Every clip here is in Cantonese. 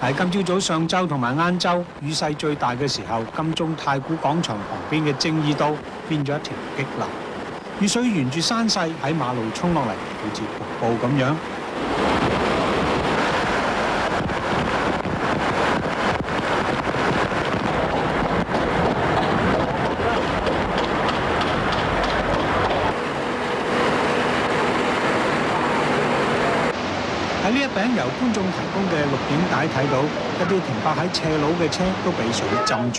喺今朝早上晝同埋晏晝雨勢最大嘅時候，金鐘太古廣場旁邊嘅正義道變咗一條激流，雨水沿住山勢喺馬路衝落嚟，好似瀑布咁樣。喺呢一餅由觀眾提供嘅錄影帶睇到，一啲停泊喺斜路嘅車都俾水浸住。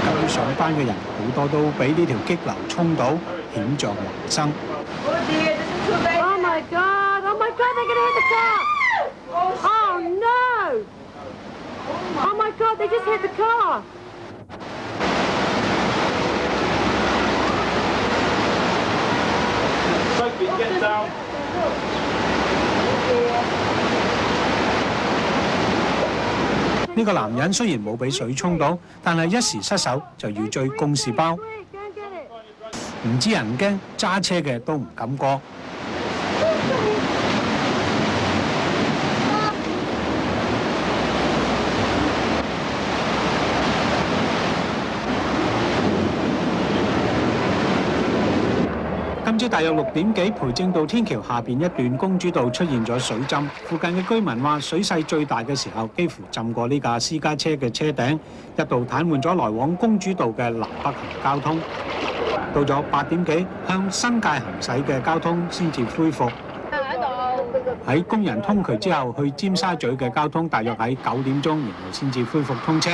今朝上班嘅人好多都俾呢條激流衝到，險象環生。Oh my God! Oh my God! They're going to hit the car! Oh no! Oh my God! They just hit the car! Get down. 呢個男人雖然冇俾水沖到，但係一時失手就要追公事包。唔知人驚，揸車嘅都唔敢過。今朝大約6點幾，培正道天橋下邊一段公主道出現咗水浸，附近嘅居民話水勢最大嘅時候，幾乎浸過呢架私家車嘅車頂，一度癱瘓咗來往公主道嘅南北行交通。到咗8點幾，向新界行駛嘅交通先至恢復。喺工人通渠之後，去尖沙咀嘅交通大約喺9點鐘，然後先至恢復通車。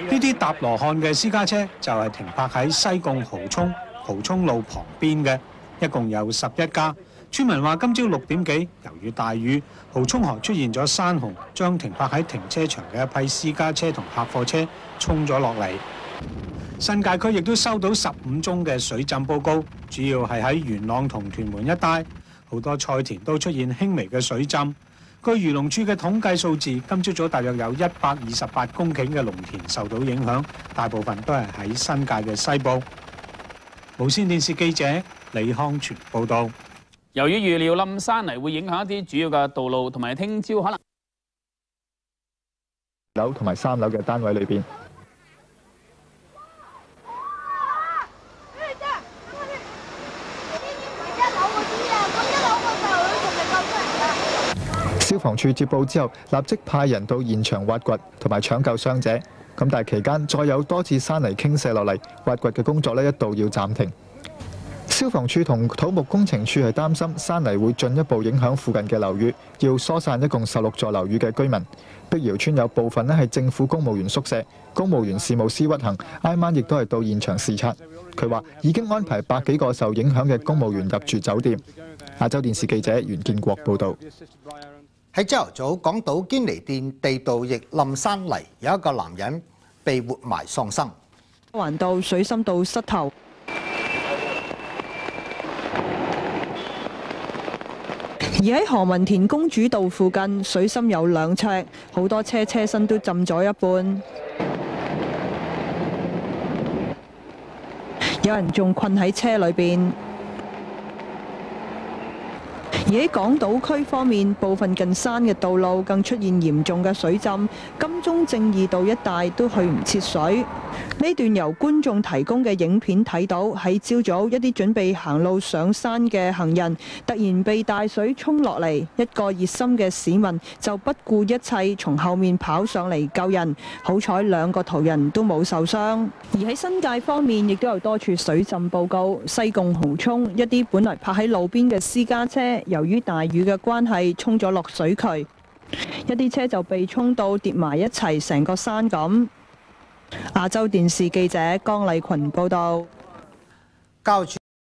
呢啲搭羅漢嘅私家車就係停泊喺西貢蠔涌路旁邊嘅，一共有11架。村民話今朝6點幾，由於大雨，蠔涌河出現咗山洪，將停泊喺停車場嘅一批私家車同客貨車沖咗落嚟。新界區亦都收到15宗嘅水浸報告，主要係喺元朗同屯門一帶，好多菜田都出現輕微嘅水浸。據漁農署嘅統計數字，今朝早大約有128公頃嘅農田受到影響，大部分都係喺新界嘅西部。無線電視記者李康全報導。由於預料冧山泥會影響一啲主要嘅道路，同埋聽朝可能樓同埋3樓嘅單位裏邊。消防處接報之後，立即派人到現場挖掘同埋搶救傷者。咁但係期間再有多次山泥傾瀉落嚟，挖掘嘅工作一度要暫停。消防處同土木工程處係擔心山泥會進一步影響附近嘅樓宇，要疏散一共16座樓宇嘅居民。碧瑤村有部分係政府公務員宿舍，公務員事務司屈行挨晚亦都係到現場視察。佢話已經安排100幾個受影響嘅公務員入住酒店。亞洲電視記者袁建國報導。喺朝頭早，港島堅尼殿地道亦冧山泥，有一個男人被活埋喪生。環道水深到膝頭。而喺何文田公主道附近，水深有2尺，好多車身都浸咗一半。有人仲困喺車裏邊。而喺港島區方面，部分近山嘅道路更出現嚴重嘅水浸，金鐘正義道一帶都去唔切水。呢段由觀眾提供嘅影片睇到，喺朝早一啲準備行路上山嘅行人，突然被大水沖落嚟，一個熱心嘅市民就不顧一切從後面跑上嚟救人，好彩2個途人都冇受傷。而喺新界方面，亦都有多處水浸報告，西貢蠔涌一啲本來泊喺路邊嘅私家車，由於大雨嘅關係，沖咗落水渠，一啲車就被沖到跌埋一齊，成個山咁。亞洲電視記者江麗群報導。